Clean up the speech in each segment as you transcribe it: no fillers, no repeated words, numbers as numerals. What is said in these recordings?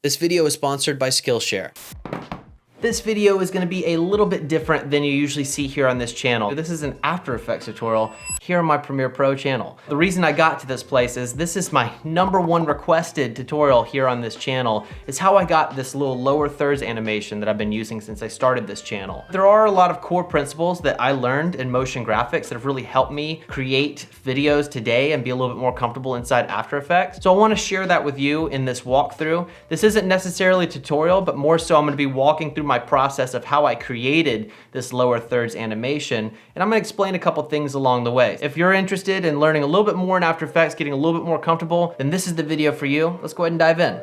This video is sponsored by Skillshare. This video is going to be a little bit different than you usually see here on this channel. This is an After Effects tutorial here on my Premiere Pro channel. The reason I got to this place is this is my #1 requested tutorial here on this channel. It's how I got this little lower thirds animation that I've been using since I started this channel. There are a lot of core principles that I learned in motion graphics that have really helped me create videos today and be a little bit more comfortable inside After Effects. So I want to share that with you in this walkthrough. This isn't necessarily a tutorial, but more so I'm going to be walking through my process of how I created this lower thirds animation, and I'm going to explain a couple things along the way. If you're interested in learning a little bit more in After Effects, getting a little bit more comfortable, then this is the video for you. Let's go ahead and dive in.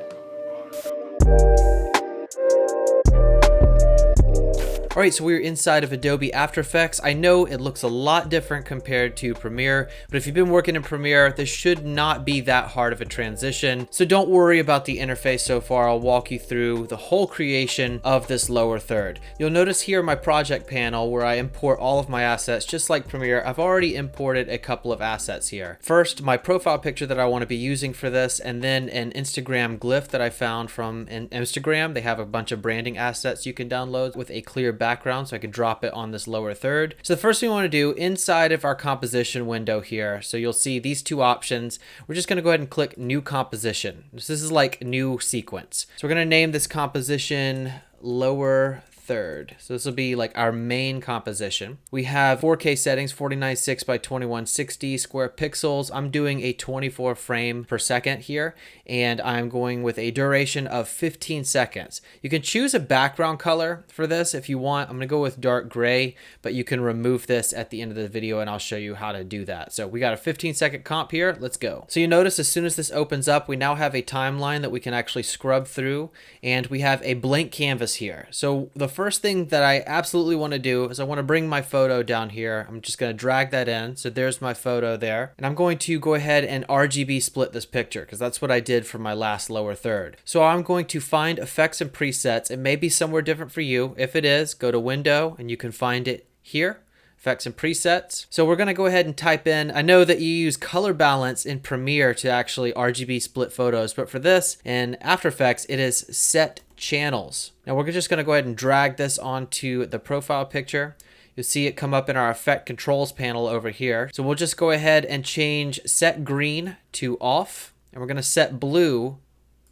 All right, so we're inside of Adobe After Effects. I know it looks a lot different compared to Premiere, but if you've been working in Premiere, this should not be that hard of a transition. So don't worry about the interface so far. I'll walk you through the whole creation of this lower third. You'll notice here my project panel where I import all of my assets, just like Premiere. I've already imported a couple of assets here. First, my profile picture that I want to be using for this, and then an Instagram glyph that I found from Instagram. They have a bunch of branding assets you can download with a clear background, so I can drop it on this lower third. So the first thing we want to do inside of our composition window here, so you'll see these two options. We're just going to go ahead and click new composition. This is like new sequence. So we're going to name this composition lower third. So this will be like our main composition. We have 4K settings, 49.6 by 2160 square pixels. I'm doing a 24 frame per second here, and I'm going with a duration of 15 seconds. You can choose a background color for this if you want. I'm gonna go with dark gray, but you can remove this at the end of the video and I'll show you how to do that. So we got a 15-second comp here. Let's go. So you notice as soon as this opens up, we now have a timeline that we can actually scrub through, and we have a blank canvas here. So the first thing that I absolutely want to do is I want to bring my photo down here. I'm just going to drag that in. So there's my photo there. And I'm going to go ahead and RGB split this picture because that's what I did for my last lower third. So I'm going to find effects and presets. It may be somewhere different for you. If it is, go to Window and you can find it here. Effects and presets. So we're going to go ahead and type in, I know that you use color balance in Premiere to actually RGB split photos, but for this in After Effects, it is set channels. Now we're just going to go ahead and drag this onto the profile picture. You'll see it come up in our effect controls panel over here. So we'll just go ahead and change set green to off, and we're going to set blue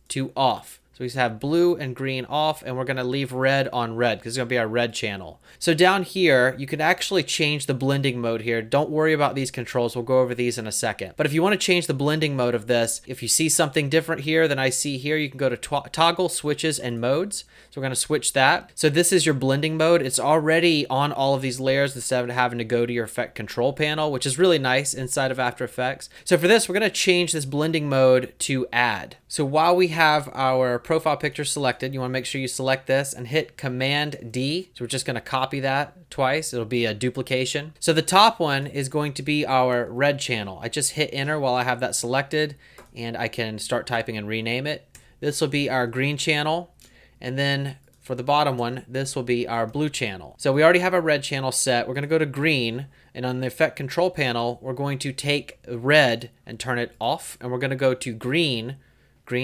to off. So we have blue and green off, and we're going to leave red on red because it's going to be our red channel. So down here, you can actually change the blending mode here. Don't worry about these controls. We'll go over these in a second. But if you want to change the blending mode of this, if you see something different here than I see here, you can go to toggle switches and modes. So we're going to switch that. So this is your blending mode. It's already on all of these layers instead of having to go to your effect control panel, which is really nice inside of After Effects. So for this, we're going to change this blending mode to add. So while we have our profile picture selected, you want to make sure you select this and hit Command D. So we're just going to copy that twice. It'll be a duplication. So the top one is going to be our red channel. I just hit enter while I have that selected, and I can start typing and rename it. This will be our green channel, and then for the bottom one, this will be our blue channel. So we already have our red channel set. We're going to go to green, and on the effect control panel, we're going to take red and turn it off, and we're going to go to green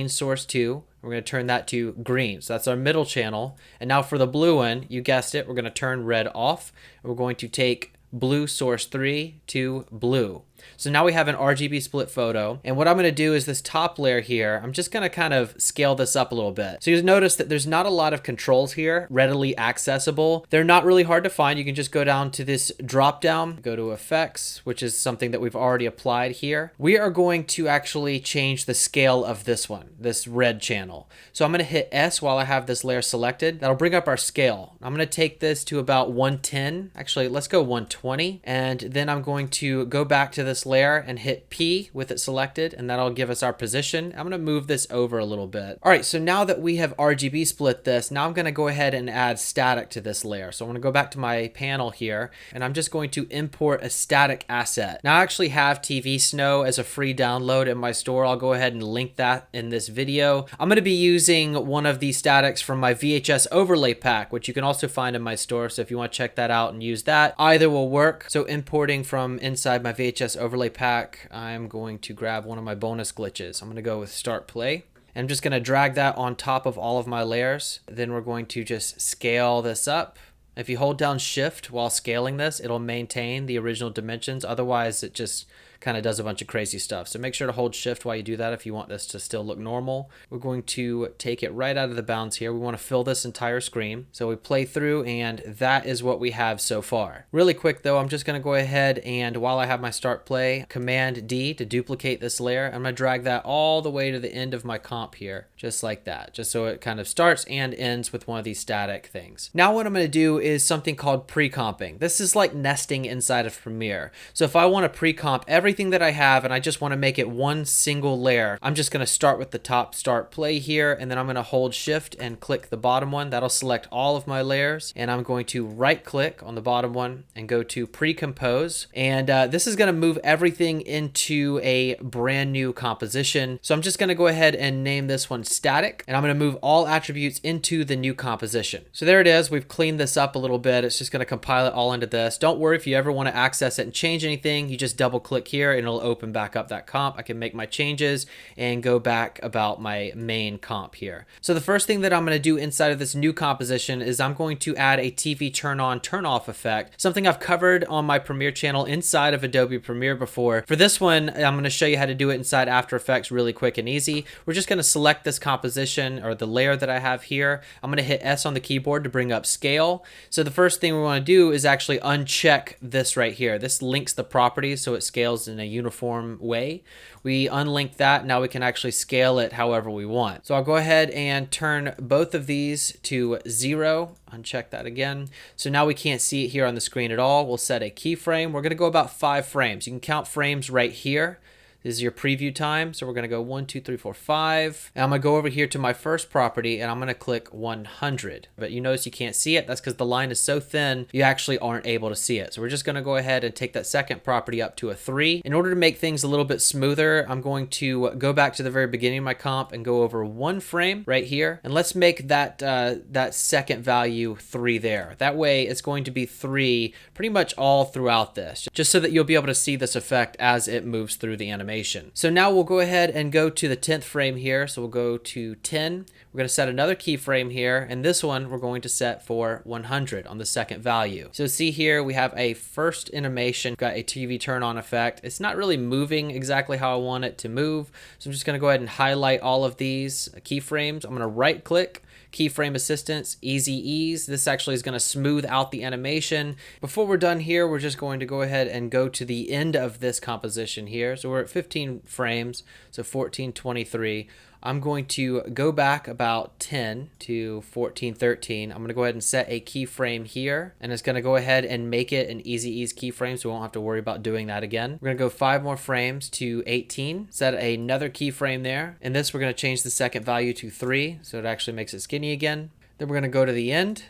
source 2. We're going to turn that to green. So that's our middle channel. And now for the blue one, you guessed it, we're going to turn red off. And we're going to take blue source 3 to blue. So now we have an RGB split photo. And what I'm going to do is this top layer here, I'm just going to kind of scale this up a little bit. So you notice that there's not a lot of controls here readily accessible. They're not really hard to find. You can just go down to this drop down, go to effects, which is something that we've already applied here. We are going to actually change the scale of this one, this red channel. So I'm going to hit S while I have this layer selected. That'll bring up our scale. I'm going to take this to about 110. Actually, let's go 120. And then I'm going to go back to this layer and hit P with it selected, and that'll give us our position. I'm going to move this over a little bit. All right, so now that we have RGB split this, now I'm going to go ahead and add static to this layer. So I'm going to go back to my panel here, and I'm just going to import a static asset. Now I actually have TV Snow as a free download in my store. I'll go ahead and link that in this video. I'm going to be using one of these statics from my VHS Overlay Pack, which you can also find in my store. So if you want to check that out and use that, either will work. So importing from inside my VHS Overlay Pack, I'm going to grab one of my bonus glitches. I'm going to go with Start Play. And I'm just going to drag that on top of all of my layers. Then we're going to just scale this up. If you hold down Shift while scaling this, it'll maintain the original dimensions. Otherwise, it just kind of does a bunch of crazy stuff. So make sure to hold Shift while you do that if you want this to still look normal. We're going to take it right out of the bounds here. We want to fill this entire screen. So we play through, and that is what we have so far. Really quick though, I'm just going to go ahead and while I have my start play, Command D to duplicate this layer. I'm going to drag that all the way to the end of my comp here, just like that, just so it kind of starts and ends with one of these static things. Now what I'm going to do is something called pre-comping. This is like nesting inside of Premiere. So if I want to pre-comp everything that I have and I just want to make it one single layer, I'm just going to start with the top start play here, and then I'm going to hold Shift and click the bottom one. That'll select all of my layers, and I'm going to right click on the bottom one and go to pre-compose, and this is going to move everything into a brand new composition. So I'm just going to go ahead and name this one static, and I'm going to move all attributes into the new composition. So there it is. We've cleaned this up a little bit. It's just going to compile it all into this. Don't worry if you ever want to access it and change anything, you just double click here and it'll open back up that comp. I can make my changes and go back about my main comp here. So the first thing that I'm going to do inside of this new composition is I'm going to add a TV turn on turn off effect, something I've covered on my Premiere channel inside of Adobe Premiere before. For this one, I'm going to show you how to do it inside After Effects really quick and easy. We're just going to select this composition or the layer that I have here. I'm going to hit S on the keyboard to bring up scale. So the first thing we want to do is actually uncheck this right here. This links the properties so it scales in a uniform way. We unlink that. Now we can actually scale it however we want. So I'll go ahead and turn both of these to 0. Uncheck that again. So now we can't see it here on the screen at all. We'll set a keyframe. We're going to go about 5 frames. You can count frames right here. This is your preview time. So we're going to go 1, 2, 3, 4, 5. And I'm going to go over here to my first property and I'm going to click 100. But you notice you can't see it. That's because the line is so thin, you actually aren't able to see it. So we're just going to go ahead and take that second property up to a 3. In order to make things a little bit smoother, I'm going to go back to the very beginning of my comp and go over 1 frame right here. And let's make that, that second value 3 there. That way it's going to be 3 pretty much all throughout this, just so that you'll be able to see this effect as it moves through the animation. So now we'll go ahead and go to the 10th frame here. So we'll go to 10. We're going to set another keyframe here, and this one we're going to set for 100 on the second value. So see here we have a first animation, got a TV turn on effect. It's not really moving exactly how I want it to move. So I'm just going to go ahead and highlight all of these keyframes. I'm going to right click, keyframe assistance, easy ease. This actually is going to smooth out the animation. Before we're done here, we're just going to go ahead and go to the end of this composition here. So we're at 15 frames, so 1423. I'm going to go back about 10 to 1413. I'm going to go ahead and set a keyframe here, and it's going to go ahead and make it an easy ease keyframe, so we won't have to worry about doing that again. We're going to go 5 more frames to 18, set another keyframe there, and this we're going to change the second value to 3, so it actually makes it skinny again. Then we're going to go to the end,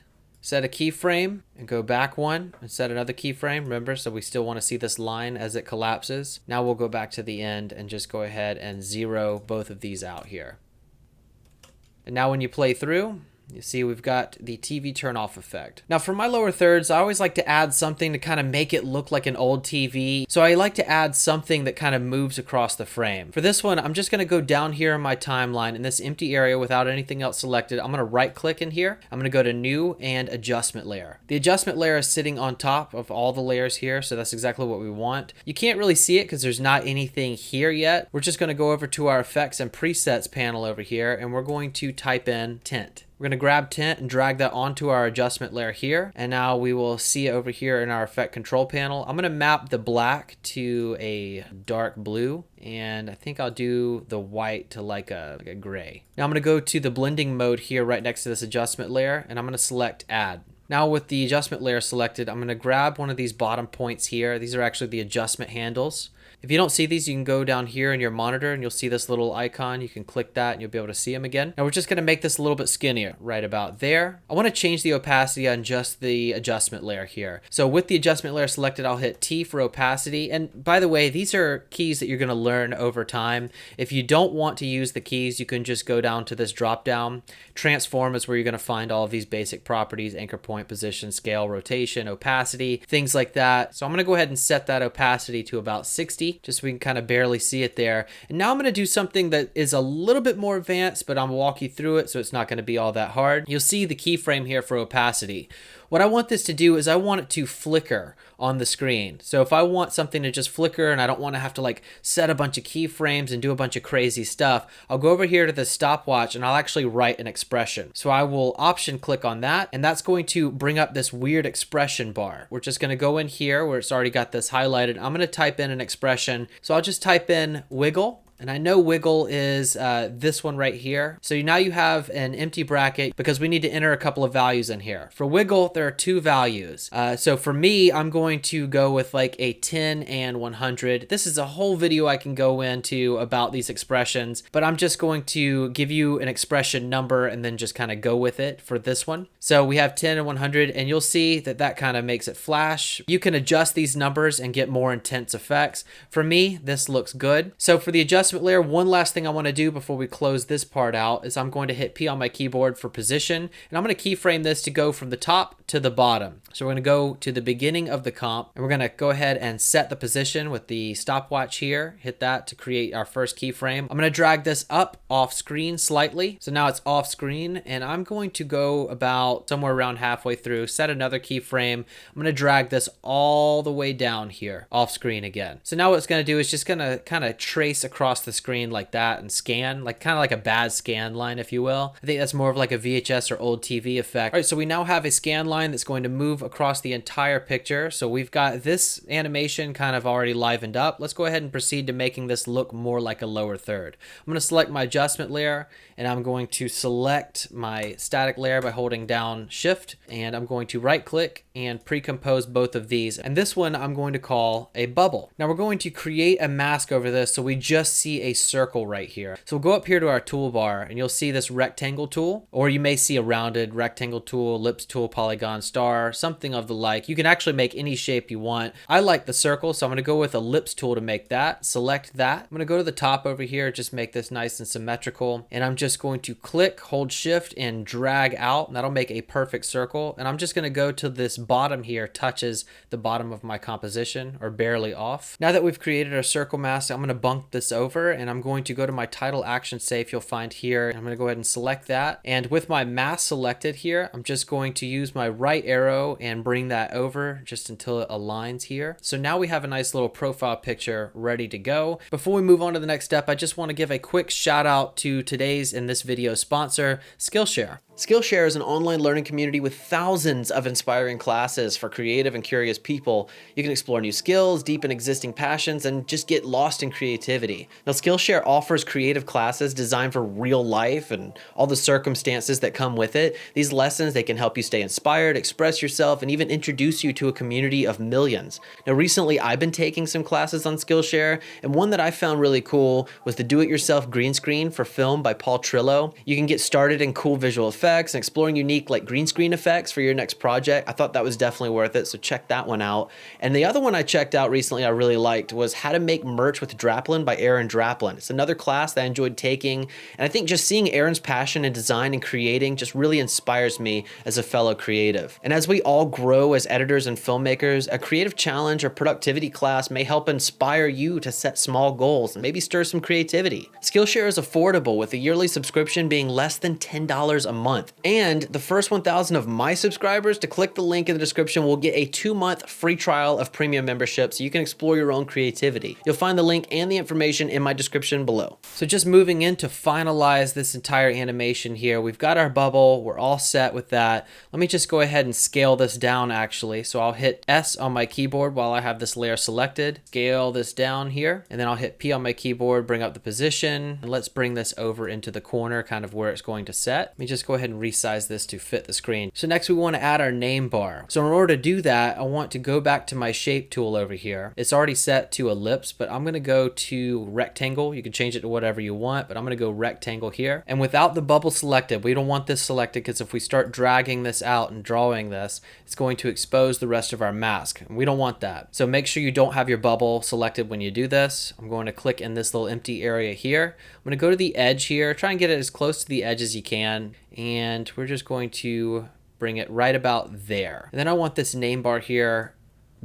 set a keyframe and go back 1 and set another keyframe. Remember, so we still want to see this line as it collapses. Now we'll go back to the end and just go ahead and 0 both of these out here. And now when you play through, you see we've got the TV turn off effect. Now for my lower thirds, I always like to add something to kind of make it look like an old TV. So I like to add something that kind of moves across the frame. For this one, I'm just going to go down here in my timeline in this empty area without anything else selected. I'm going to right click in here. I'm going to go to new and adjustment layer. The adjustment layer is sitting on top of all the layers here. So that's exactly what we want. You can't really see it because there's not anything here yet. We're just going to go over to our effects and presets panel over here, and we're going to type in tint. We're going to grab tint and drag that onto our adjustment layer here. And now we will see it over here in our effect control panel. I'm going to map the black to a dark blue. And I think I'll do the white to like a gray. Now I'm going to go to the blending mode here right next to this adjustment layer. And I'm going to select add. Now with the adjustment layer selected, I'm going to grab one of these bottom points here. These are actually the adjustment handles. If you don't see these, you can go down here in your monitor and you'll see this little icon. You can click that and you'll be able to see them again. Now we're just going to make this a little bit skinnier right about there. I want to change the opacity on just the adjustment layer here. So with the adjustment layer selected, I'll hit T for opacity. And by the way, these are keys that you're going to learn over time. If you don't want to use the keys, you can just go down to this drop down. Transform is where you're going to find all of these basic properties: anchor point, position, scale, rotation, opacity, things like that. So I'm going to go ahead and set that opacity to about 60. key, just so we can kind of barely see it there. And now I'm going to do something that is a little bit more advanced, but I'm going to walk you through it so it's not going to be all that hard. You'll see the keyframe here for opacity. What I want this to do is I want it to flicker on the screen. So if I want something to just flicker and I don't want to have to like set a bunch of keyframes and do a bunch of crazy stuff, I'll go over here to the stopwatch and I'll actually write an expression. So I will option click on that, and that's going to bring up this weird expression bar. We're just going to go in here where it's already got this highlighted. I'm going to type in an expression. So I'll just type in wiggle. And I know wiggle is this one right here. So now you have an empty bracket because we need to enter a couple of values in here. For wiggle, there are 2 values. So for me, I'm going to go with like a 10 and 100. This is a whole video I can go into about these expressions, but I'm just going to give you an expression number and then just kind of go with it for this one. So we have 10 and 100, and you'll see that that kind of makes it flash. You can adjust these numbers and get more intense effects. For me, this looks good. So for the adjustment layer, one last thing I want to do before we close this part out is I'm going to hit P on my keyboard for position, and I'm going to keyframe this to go from the top to the bottom. So we're going to go to the beginning of the comp, and we're going to go ahead and set the position with the stopwatch here. Hit that to create our first keyframe. I'm going to drag this up off screen slightly. So now it's off screen, and I'm going to go about somewhere around halfway through, set another keyframe. I'm going to drag this all the way down here off screen again. So now what it's going to do is just going to kind of trace across the screen like that and scan, like kind of like a bad scan line, if you will. I think that's more of like a VHS or old TV effect. All right, so we now have a scan line that's going to move across the entire picture. So we've got this animation kind of already livened up. Let's go ahead and proceed to making this look more like a lower third. I'm going to select my adjustment layer, and I'm going to select my static layer by holding down Shift, and I'm going to right click and pre-compose both of these. And this one I'm going to call a bubble. Now we're going to create a mask over this so we just see a circle right here. So we'll go up here to our toolbar, and you'll see this rectangle tool, or you may see a rounded rectangle tool, ellipse tool, polygon, star, something of the like. You can actually make any shape you want. I like the circle, so I'm going to go with ellipse tool to make that. Select that. I'm going to go to the top over here, just make this nice and symmetrical, and I'm just going to click, hold Shift, and drag out, and that'll make a perfect circle. And I'm just going to go to this bottom here, touches the bottom of my composition, or barely off. Now that we've created our circle mask, I'm going to bump this over, and I'm going to go to my title action safe you'll find here. I'm going to go ahead and select that. And with my mask selected here, I'm just going to use my right arrow and bring that over just until it aligns here. So now we have a nice little profile picture ready to go. Before we move on to the next step, I just want to give a quick shout out to today's and this video's sponsor, Skillshare. Skillshare is an online learning community with thousands of inspiring classes for creative and curious people. You can explore new skills, deepen existing passions, and just get lost in creativity. Now, Skillshare offers creative classes designed for real life and all the circumstances that come with it. These lessons, they can help you stay inspired, express yourself, and even introduce you to a community of millions. Now, recently, I've been taking some classes on Skillshare, and one that I found really cool was the Do-It-Yourself Green Screen for Film by Paul Trillo. You can get started in cool visual effects and exploring unique like green screen effects for your next project. I thought that was definitely worth it, so check that one out. And the other one I checked out recently I really liked was How to Make Merch with Draplin by Aaron Draplin. It's another class that I enjoyed taking, and I think just seeing Aaron's passion in design and creating just really inspires me as a fellow creative. And as we all grow as editors and filmmakers, a creative challenge or productivity class may help inspire you to set small goals and maybe stir some creativity. Skillshare is affordable, with a yearly subscription being less than $10 a month. And the first 1,000 of my subscribers to click the link in the description will get a 2-month free trial of premium membership so you can explore your own creativity. You'll find the link and the information in my description below. So just moving in to finalize this entire animation here, we've got our bubble, we're all set with that. Let me just go ahead and scale this down actually. So I'll hit S on my keyboard while I have this layer selected, scale this down here, and then I'll hit P on my keyboard, bring up the position, and let's bring this over into the corner, kind of where it's going to set. Let me just go ahead and resize this to fit the screen. So next we want to add our name bar. So in order to do that, I want to go back to my shape tool over here. It's already set to ellipse, but I'm going to go to rectangle. You can change it to whatever you want, but I'm going to go rectangle here. And without the bubble selected, we don't want this selected because if we start dragging this out and drawing this, it's going to expose the rest of our mask. And we don't want that. So make sure you don't have your bubble selected when you do this. I'm going to click in this little empty area here. I'm going to go to the edge here, try and get it as close to the edge as you can. And we're just going to bring it right about there. And then I want this name bar here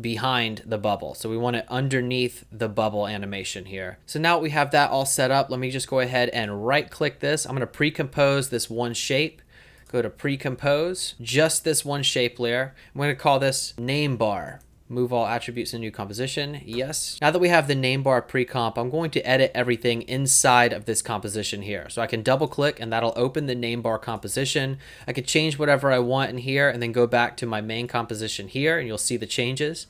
behind the bubble. So we want it underneath the bubble animation here. So now we have that all set up. Let me just go ahead and right click this. I'm going to pre-compose this one shape. Go to pre-compose, just this one shape layer. I'm going to call this name bar. Move all attributes in new composition. Yes. Now that we have the name bar pre-comp, I'm going to edit everything inside of this composition here. So I can double click and that'll open the name bar composition. I could change whatever I want in here and then go back to my main composition here and you'll see the changes.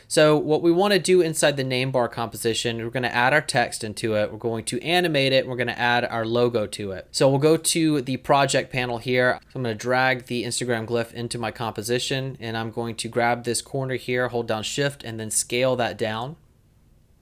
So what we want to do inside the name bar composition, we're going to add our text into it. We're going to animate it. We're going to add our logo to it. So we'll go to the project panel here. So I'm going to drag the Instagram glyph into my composition and I'm going to grab this corner here, hold down shift and then scale that down.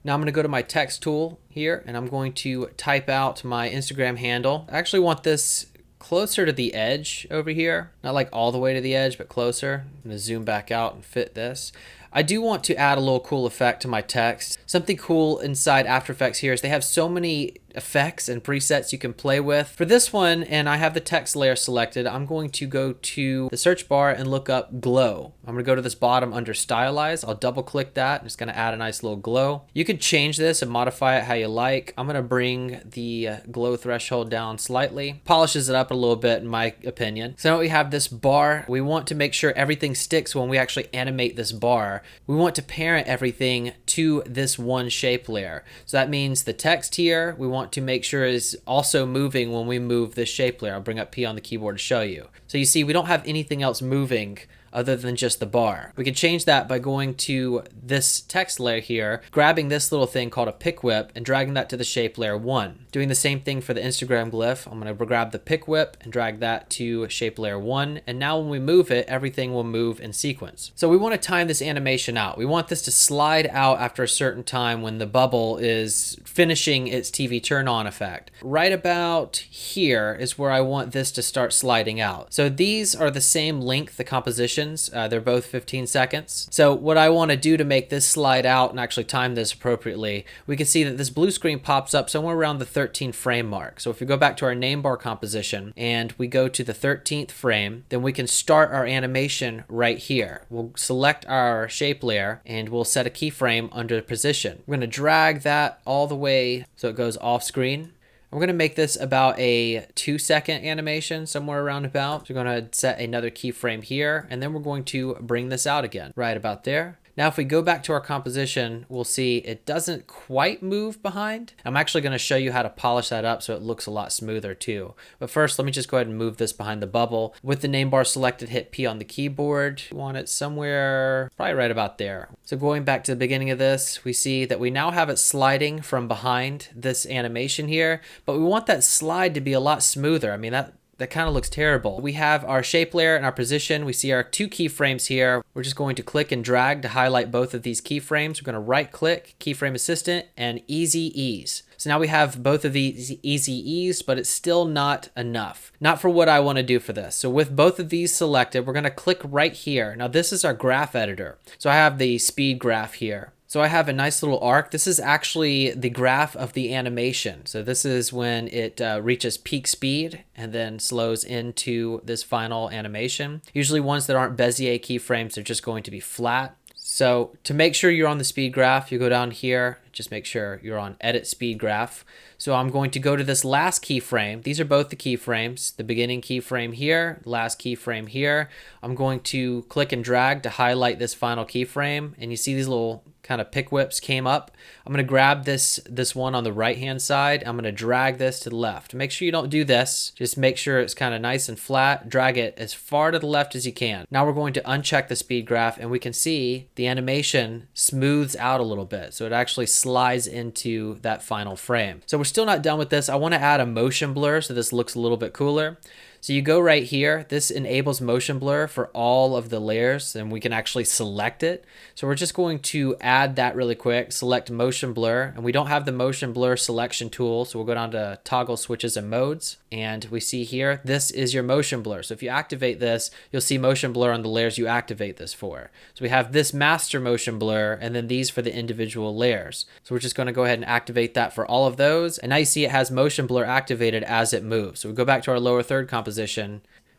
Now I'm going to go to my text tool here and I'm going to type out my Instagram handle. I actually want this closer to the edge over here, not like all the way to the edge, but closer. I'm going to zoom back out and fit this. I do want to add a little cool effect to my text. Something cool inside After Effects here is they have so many effects and presets you can play with. For this one, and I have the text layer selected, I'm going to go to the search bar and look up glow. I'm going to go to this bottom under stylize. I'll double click that and it's going to add a nice little glow. You can change this and modify it how you like. I'm going to bring the glow threshold down slightly. Polishes it up a little bit in my opinion. So now we have this bar. We want to make sure everything sticks when we actually animate this bar. We want to parent everything to this one shape layer. So that means the text here, we want to make sure is also moving when we move this shape layer. I'll bring up P on the keyboard to show you. So you see we don't have anything else moving other than just the bar. We can change that by going to this text layer here, grabbing this little thing called a pick whip and dragging that to the shape layer 1. Doing the same thing for the Instagram glyph. I'm going to grab the pick whip and drag that to shape layer 1. And now when we move it, everything will move in sequence. So we want to time this animation out. We want this to slide out after a certain time when the bubble is finishing its TV turn on effect. Right about here is where I want this to start sliding out. So these are the same length, the composition. They're both 15 seconds. So what I want to do to make this slide out and actually time this appropriately, we can see that this blue screen pops up somewhere around the 13 frame mark. So if we go back to our name bar composition and we go to the 13th frame, then we can start our animation right here. We'll select our shape layer and we'll set a keyframe under position. We're going to drag that all the way so it goes off screen. We're going to make this about a 2-second animation, somewhere around about. So we're going to set another keyframe here, and then we're going to bring this out again, right about there. Now, if we go back to our composition, we'll see it doesn't quite move behind. I'm actually going to show you how to polish that up so it looks a lot smoother too. But first, let me just go ahead and move this behind the bubble. With the name bar selected, hit P on the keyboard. We want it somewhere probably right about there. So going back to the beginning of this, we see that we now have it sliding from behind this animation here, but we want that slide to be a lot smoother. I mean, that kind of looks terrible. We have our shape layer and our position. We see our 2 keyframes here. We're just going to click and drag to highlight both of these keyframes. We're going to right click, keyframe assistant, and easy ease. So now we have both of these easy ease, but it's still not enough. Not for what I want to do for this. So with both of these selected, we're going to click right here. Now this is our graph editor. So I have the speed graph here. So I have a nice little arc. This is actually the graph of the animation. So this is when it reaches peak speed and then slows into this final animation. Usually ones that aren't Bezier keyframes are just going to be flat. So to make sure you're on the speed graph, you go down here, just make sure you're on edit speed graph. So I'm going to go to this last keyframe. These are both the keyframes, the beginning keyframe here, last keyframe here. I'm going to click and drag to highlight this final keyframe. And you see these little kind of pick whips came up. I'm going to grab this one on the right hand side. I'm going to drag this to the left. Make sure you don't do this. Just make sure it's kind of nice and flat. Drag it as far to the left as you can. Now we're going to uncheck the speed graph and we can see the animation smooths out a little bit. So it actually slides into that final frame. So we're still not done with this. I want to add a motion blur so this looks a little bit cooler. So you go right here, this enables motion blur for all of the layers and we can actually select it. So we're just going to add that really quick, select motion blur, and we don't have the motion blur selection tool. So we'll go down to toggle switches and modes and we see here, this is your motion blur. So if you activate this, you'll see motion blur on the layers you activate this for. So we have this master motion blur and then these for the individual layers. So we're just going to go ahead and activate that for all of those. And now you see it has motion blur activated as it moves. So we go back to our lower third composition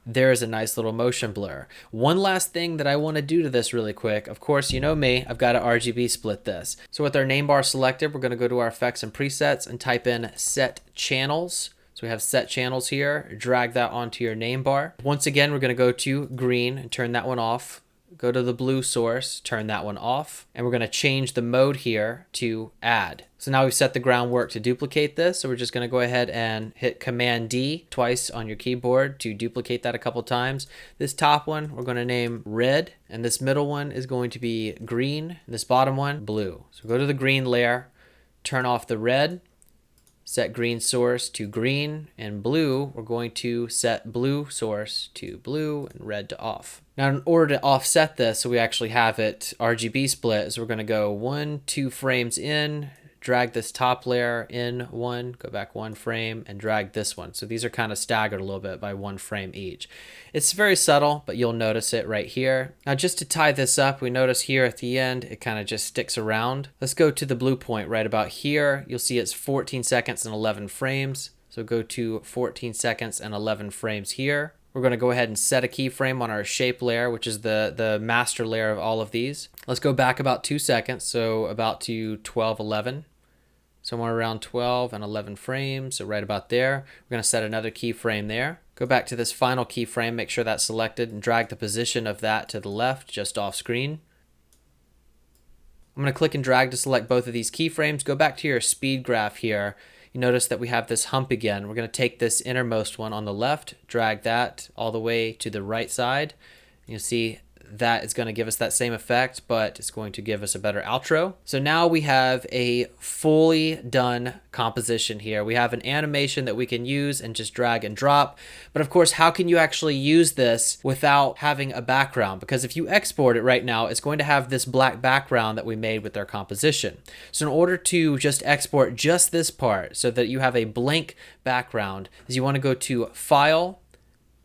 there's a nice little motion blur. One last thing that I want to do to this really quick. Of course, you know me, I've got to RGB split this. So with our name bar selected, we're going to go to our effects and presets and type in set channels. So we have set channels here, drag that onto your name bar. Once again, we're going to go to green and turn that one off. Go to the blue source, turn that one off, and we're going to change the mode here to add. So now we've set the groundwork to duplicate this. So we're just going to go ahead and hit Command D twice on your keyboard to duplicate that a couple times. This top one we're going to name red, and this middle one is going to be green, and this bottom one blue. So go to the green layer, turn off the red, set green source to green, and blue, we're going to set blue source to blue and red to off. Now, in order to offset this, so we actually have it RGB split, so we're going to go 1, 2 frames in, drag this top layer in 1, go back 1 frame, and drag this one. So these are kind of staggered a little bit by 1 frame each. It's very subtle, but you'll notice it right here. Now, just to tie this up, we notice here at the end, it kind of just sticks around. Let's go to the blue point right about here. You'll see it's 14 seconds and 11 frames. So go to 14 seconds and 11 frames here. We're going to go ahead and set a keyframe on our shape layer, which is the master layer of all of these. Let's go back about 2 seconds, so about to 12, 11. Somewhere around 12 and 11 frames, so right about there. We're going to set another keyframe there. Go back to this final keyframe, make sure that's selected, and drag the position of that to the left, just off screen. I'm going to click and drag to select both of these keyframes. Go back to your speed graph here. You notice that we have this hump again. We're going to take this innermost one on the left, drag that all the way to the right side. You'll see that is going to give us that same effect, but it's going to give us a better outro. So now we have a fully done composition here. We have an animation that we can use and just drag and drop. But of course, how can you actually use this without having a background? Because if you export it right now, it's going to have this black background that we made with our composition. So in order to just export just this part so that you have a blank background, is you want to go to File,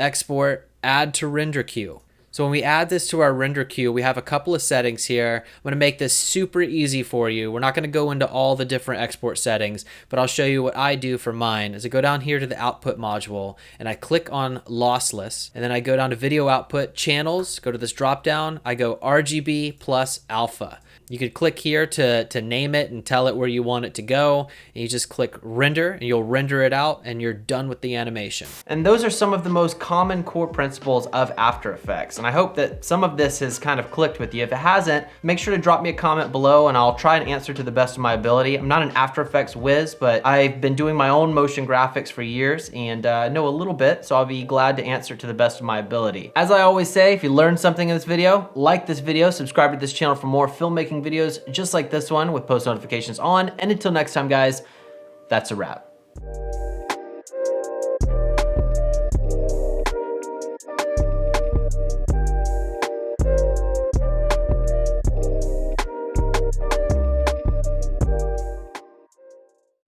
Export, Add to Render Queue. So when we add this to our render queue, we have a couple of settings here. I'm going to make this super easy for you. We're not going to go into all the different export settings, but I'll show you what I do for mine. Is I go down here to the output module and I click on lossless, and then I go down to video output channels, go to this drop down, I go RGB plus alpha. You could click here to name it and tell it where you want it to go. And you just click render and you'll render it out and you're done with the animation. And those are some of the most common core principles of After Effects. And I hope that some of this has kind of clicked with you. If it hasn't, make sure to drop me a comment below and I'll try and answer to the best of my ability. I'm not an After Effects whiz, but I've been doing my own motion graphics for years and know a little bit, so I'll be glad to answer to the best of my ability. As I always say, if you learned something in this video, like this video, subscribe to this channel for more filmmaking videos just like this one with post notifications on. And until next time, guys, that's a wrap.